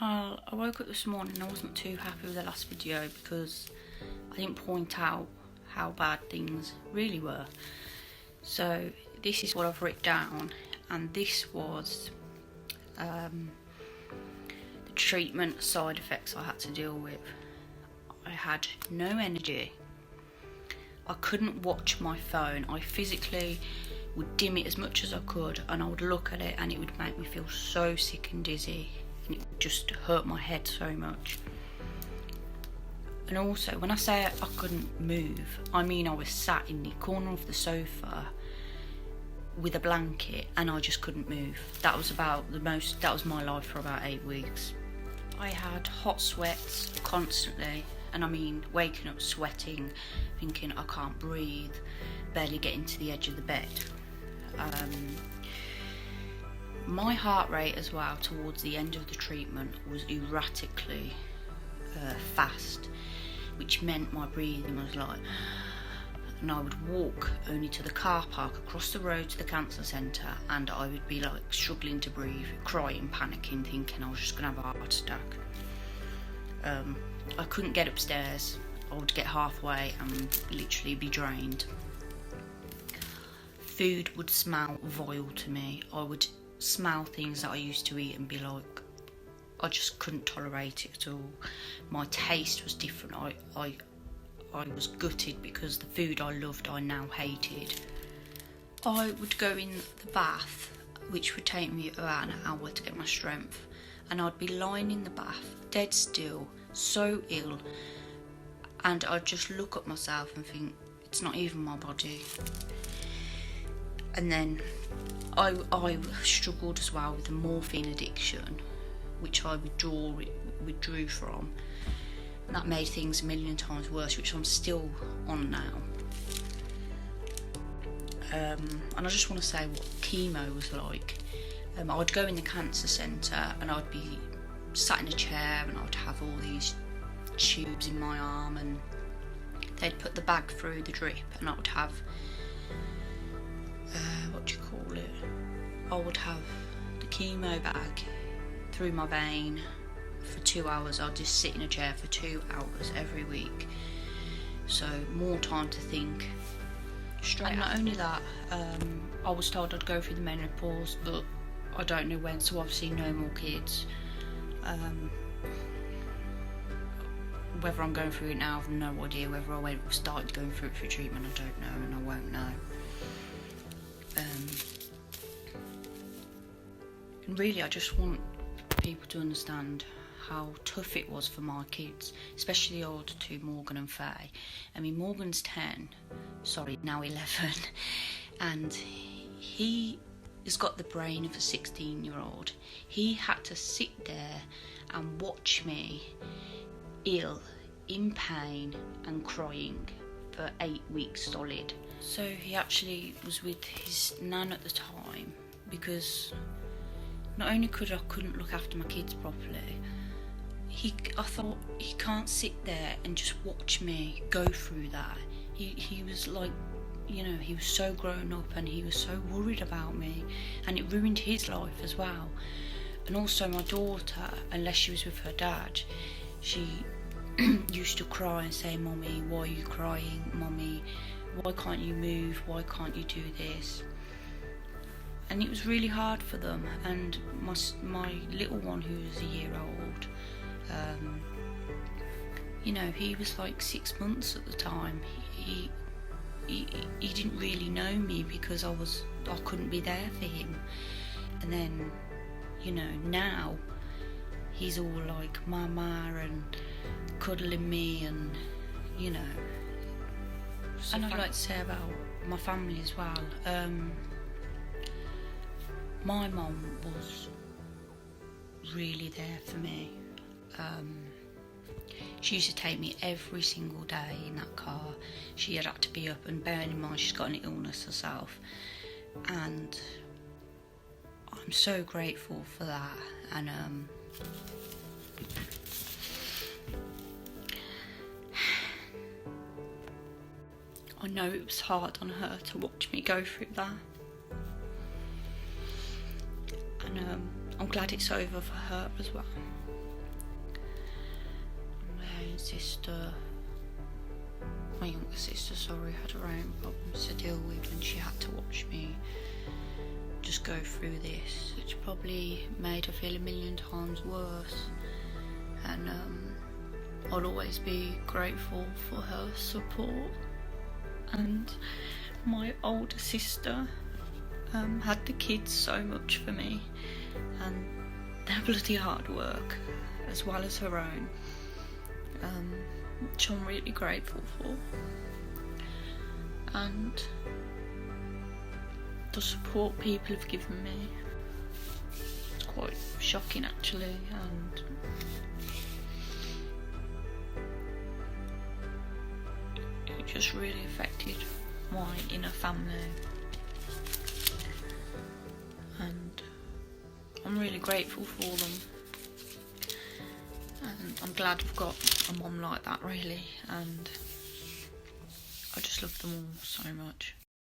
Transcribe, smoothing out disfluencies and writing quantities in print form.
Well, I woke up this morning and I wasn't too happy with the last video because I didn't point out how bad things really were. So this is what I've written down, and this was the treatment side effects I had to deal with. I had no energy. I couldn't watch my phone. I physically would dim it as much as I could, and I would look at it and it would make me feel so sick and dizzy, and it would just hurt my head so much. And also, when I say I couldn't move, I mean I was sat in the corner of the sofa with a blanket and I just couldn't move. That was my life for about 8 weeks. I had hot sweats constantly, and I mean waking up sweating, thinking I can't breathe, barely getting to the edge of the bed. My heart rate as well towards the end of the treatment was erratically fast, which meant my breathing was like, and I would walk only to the car park across the road to the cancer centre, and I would be like struggling to breathe, crying, panicking, thinking I was just going to have a heart attack. I couldn't get upstairs. I would get halfway and literally be drained. Food would smell vile to me. I would smell things that I used to eat and be like, I just couldn't tolerate it at all. My taste was different. I was gutted because the food I loved I now hated. I would go in the bath, which would take me about an hour to get my strength, and I'd be lying in the bath, dead still, so ill, and I'd just look at myself and think, it's not even my body. And then I struggled as well with the morphine addiction, which I withdrew from. And that made things a million times worse, which I'm still on now. And I just want to say what chemo was like. I'd go in the cancer centre and I'd be sat in a chair and I'd have all these tubes in my arm, and they'd put the bag through the drip, and I would have I would have the chemo bag through my vein for 2 hours. I'd just sit in a chair for 2 hours every week, so more time to think straight. And not only that, I was told I'd go through the menopause, but I don't know when, so obviously no more kids. Whether I'm going through it now, I've no idea. Whether I started going through it for treatment, I don't know, and I won't know. And really, I just want people to understand how tough it was for my kids, especially the older two, Morgan and Faye. I mean, Morgan's 10, now 11, and he has got the brain of a 16-year-old. He had to sit there and watch me ill, in pain and crying for 8 weeks solid. So he actually was with his nan at the time, because not only couldn't look after my kids properly, I thought he can't sit there and just watch me go through that. He was like, he was so grown up and he was so worried about me, and it ruined his life as well. And also my daughter, unless she was with her dad, she used to cry and say, "Mummy, why are you crying? Mummy, why can't you move? Why can't you do this?" And it was really hard for them. And my little one, who was a year old, he was like 6 months at the time. He didn't really know me because I couldn't be there for him. And then, now he's all like mama and cuddling me, and and I'd like to say about my family as well. My mum was really there for me. She used to take me every single day in that car. She had to be up, and bearing in mind she's got an illness herself, and I'm so grateful for that. And I know it was hard on her to watch me go through that, and I'm glad it's over for her as well. younger sister, sorry, had her own problems to deal with, and she had to watch me just go through this, which probably made her feel a million times worse. And I'll always be grateful for her support. And my older sister had the kids so much for me, and their bloody hard work as well as her own, which I'm really grateful for. And the support people have given me, it's quite shocking actually, and it just really affected my inner family. And I'm really grateful for them, and I'm glad I've got a mum like that, really, and I just love them all so much.